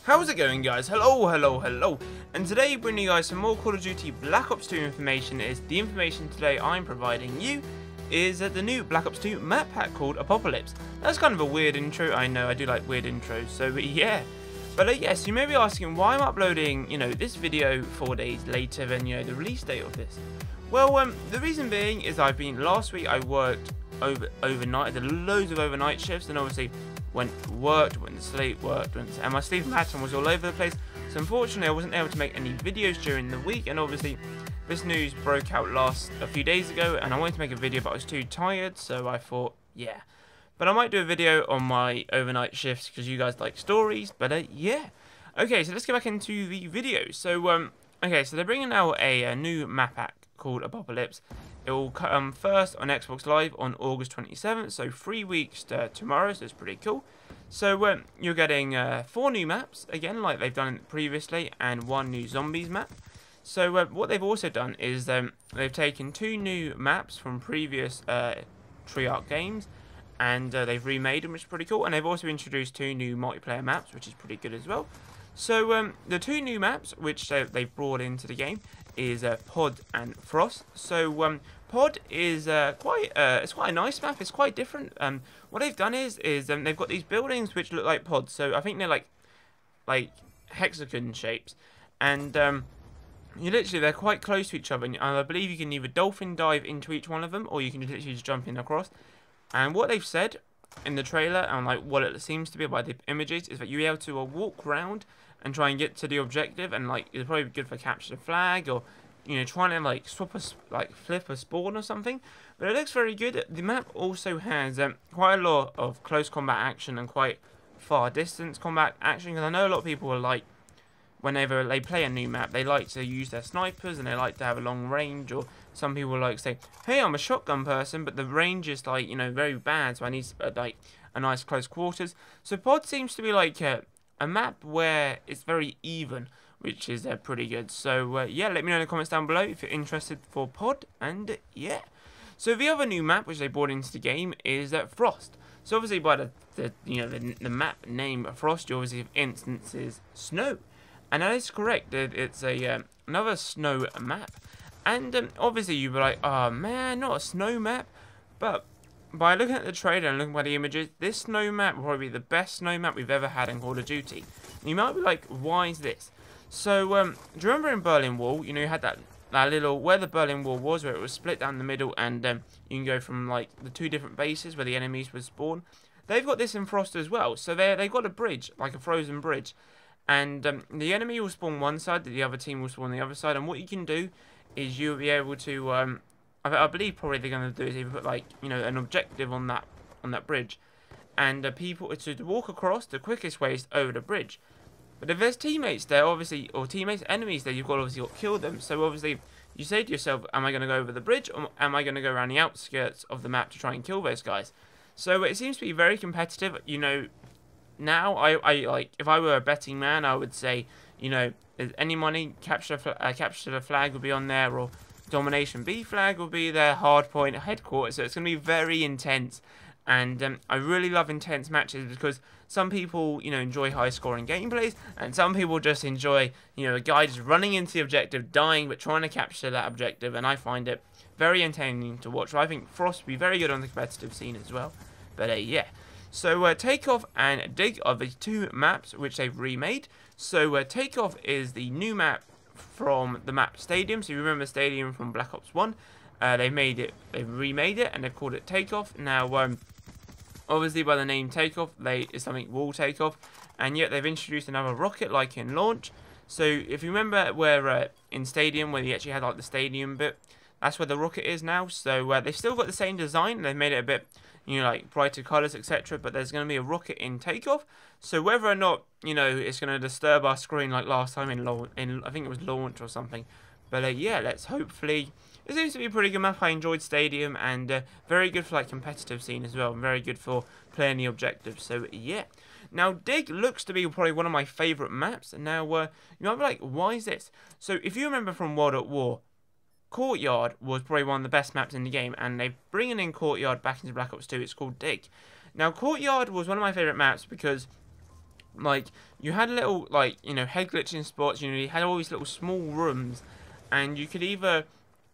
How's it going, guys? Hello. And today bringing you guys some more Call of Duty Black Ops 2 information. The information today I'm providing you is the new Black Ops 2 map pack called Apocalypse. That's kind of a weird intro, I know, I do like weird intros, so yeah. But yes, you may be asking why I'm uploading, this video 4 days later than, the release date of this. Well, the reason being is last week I worked overnight, I did loads of overnight shifts, and obviously went to sleep, and my sleep pattern was all over the place. So unfortunately, I wasn't able to make any videos during the week, and obviously this news broke out a few days ago, and I wanted to make a video, but I was too tired, so I thought, yeah. But I might do a video on my overnight shifts because you guys like stories. But yeah. Okay, so let's get back into the video. So okay, so they're bringing out a new map pack called Apocalypse. It will come first on Xbox Live on August 27th, so 3 weeks to tomorrow, so it's pretty cool. So you're getting 4 new maps, again, like they've done previously, and 1 new zombies map. So what they've also done is they've taken 2 new maps from previous Treyarch games, and they've remade them, which is pretty cool. And they've also introduced 2 new multiplayer maps, which is pretty good as well. So the 2 new maps which they've brought into the game is Pod and Frost. So Pod is it's quite a nice map. It's quite different. What they've done is they've got these buildings which look like pods. So I think they're like hexagon shapes, and they're quite close to each other. And I believe you can either dolphin dive into each one of them, or you can literally just jump in across. And what they've said in the trailer, and like what it seems to be by the images, is that you'll be able to walk around and try and get to the objective, and like it's probably good for capture the flag, or trying to like flip a spawn or something. But it looks very good. The map also has quite a lot of close combat action and quite far distance combat action, because I know a lot of people are like, whenever they play a new map, they like to use their snipers and they like to have a long range, or some people like say, hey, I'm a shotgun person, but the range is like, very bad, so I need like a nice close quarters. So Pod seems to be like a map where it's very even, which is pretty good. So yeah, let me know in the comments down below if you're interested for Pod, and yeah. So the other new map which they brought into the game is Frost. So obviously by the map name Frost, you obviously have instances snow. And that is correct, it's another snow map. And obviously you'd be like, oh man, not a snow map. But by looking at the trailer and looking by the images, this snow map will probably be the best snow map we've ever had in Call of Duty. And you might be like, why is this? So, do you remember in Berlin Wall, you had that little, where the Berlin Wall was, where it was split down the middle, and you can go from like the 2 different bases where the enemies would spawn? They've got this in Frost as well. So they've got a bridge, like a frozen bridge. And the enemy will spawn one side, the other team will spawn the other side. And what you can do is you'll be able to, I believe probably they're going to do is either put like, an objective on that bridge. And people, to walk across, the quickest way is over the bridge. But if there's teammates there, obviously, or enemies there, you've got to kill them. So obviously, you say to yourself, am I going to go over the bridge, or am I going to go around the outskirts of the map to try and kill those guys? So it seems to be very competitive, Now, I like, if I were a betting man, I would say, if any money, capture the flag would be on there, or domination B flag will be their hardpoint headquarters. So it's going to be very intense. And I really love intense matches, because some people, enjoy high-scoring gameplays, and some people just enjoy, a guy just running into the objective, dying, but trying to capture that objective. And I find it very entertaining to watch. So I think Frost will be very good on the competitive scene as well. But yeah. So Takeoff and Dig are the 2 maps which they've remade. So Takeoff is the new map from the map Stadium. So you remember Stadium from Black Ops 1. They've remade it, and they've called it Takeoff. Now, obviously by the name Takeoff, it's something will take off. And yet they've introduced another rocket like in Launch. So if you remember where in Stadium, where you actually had like the stadium bit, that's where the rocket is now. So they've still got the same design. They've made it a bit, like brighter colours, etc. But there's going to be a rocket in Takeoff. So whether or not, it's going to disturb our screen like last time in I think it was Launch or something. But yeah, let's hopefully. It seems to be a pretty good map. I enjoyed Stadium, and very good for like competitive scene as well. And very good for playing the objectives. So yeah. Now Dig looks to be probably one of my favourite maps. And now you might be like, why is this? So if you remember from World at War, Courtyard was probably one of the best maps in the game, and they're bringing in Courtyard back into Black Ops 2. It's called Dig. Now, Courtyard was one of my favourite maps because like, you had little, like, you know, head glitching spots. You know, you had all these little small rooms, and you could either,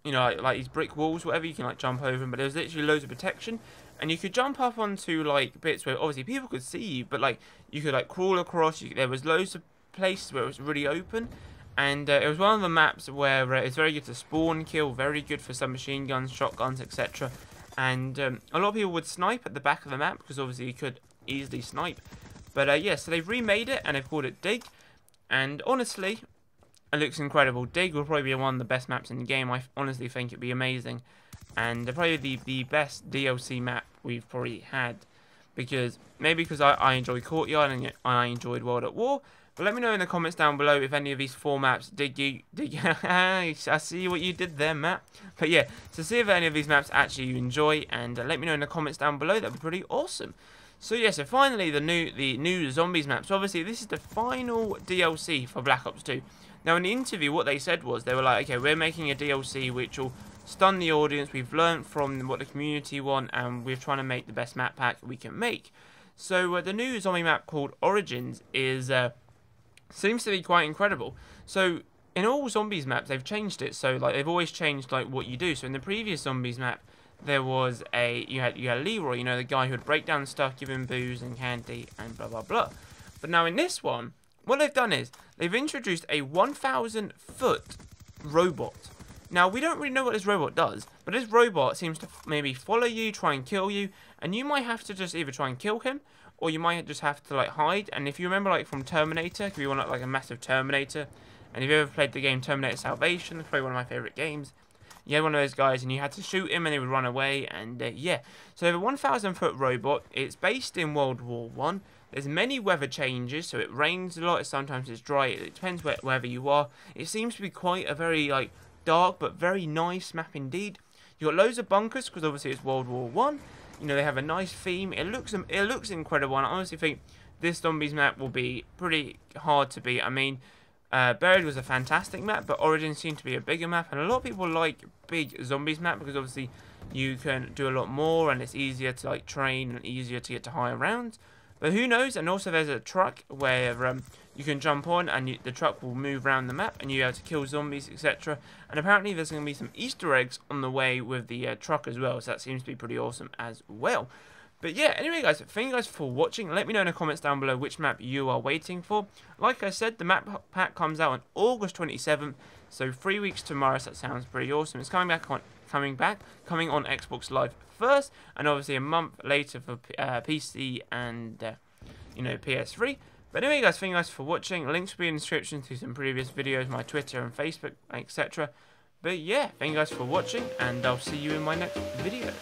you know, like these brick walls, whatever, you can like jump over them, but there was literally loads of protection, and you could jump up onto like bits where obviously people could see you, but like you could like crawl across. There was loads of places where it was really open, and it was one of the maps where it's very good to spawn kill, very good for some machine guns, shotguns, etc. And a lot of people would snipe at the back of the map because obviously you could easily snipe. But yeah, so they've remade it and they've called it Dig, and honestly, it looks incredible. Dig will probably be one of the best maps in the game. I honestly think it'd be amazing, and probably the best DLC map we've probably had, because maybe because I enjoy Courtyard and I enjoyed World at War. But let me know in the comments down below if any of these 4 maps dig. I see what you did there, Matt. But yeah, so see if any of these maps actually you enjoy, and let me know in the comments down below. That'd be pretty awesome. So yeah, so finally the new zombies map. So obviously this is the final DLC for Black Ops 2. Now in the interview, what they said was they were like, okay, we're making a DLC which will stun the audience. We've learned from what the community want, and we're trying to make the best map pack we can make. So the new zombie map called Origins is seems to be quite incredible. So in all zombies maps, they've changed it. So like they've always changed like what you do. So in the previous zombies map, there was you had Leroy, you know, the guy who would break down stuff, give him booze and candy and blah blah blah. But now in this one, what they've done is they've introduced a 1,000-foot robot. Now we don't really know what this robot does, but this robot seems to maybe follow you, try and kill you, and you might have to just either try and kill him, or you might just have to like hide. And if you remember, like from Terminator, if you want like a massive Terminator, and if you ever played the game Terminator Salvation, it's probably one of my favorite games. You had one of those guys and you had to shoot him and he would run away, and yeah. So the 1,000-foot robot, it's based in World War I. There's many weather changes, so it rains a lot, sometimes it's dry, it depends wherever you are. It seems to be quite a very like dark but very nice map indeed. You've got loads of bunkers because obviously it's World War I. You know, they have a nice theme. It looks incredible, and I honestly think this zombies map will be pretty hard to beat. I mean, Buried was a fantastic map, but Origins seemed to be a bigger map, and a lot of people like big zombies map because obviously you can do a lot more, and it's easier to like train and easier to get to higher rounds. But who knows? And also there's a truck where you can jump on, and the truck will move around the map, and you have to kill zombies, etc. And apparently there's going to be some Easter eggs on the way with the truck as well, so that seems to be pretty awesome as well. But yeah, anyway guys, thank you guys for watching. Let me know in the comments down below which map you are waiting for. Like I said, the map pack comes out on August 27th, so 3 weeks tomorrow, so that sounds pretty awesome. It's coming on Xbox Live first, and obviously a month later for PC and you know, PS3. But anyway guys, thank you guys for watching. Links will be in the description to some previous videos, my Twitter and Facebook, etc. But yeah, thank you guys for watching, and I'll see you in my next video.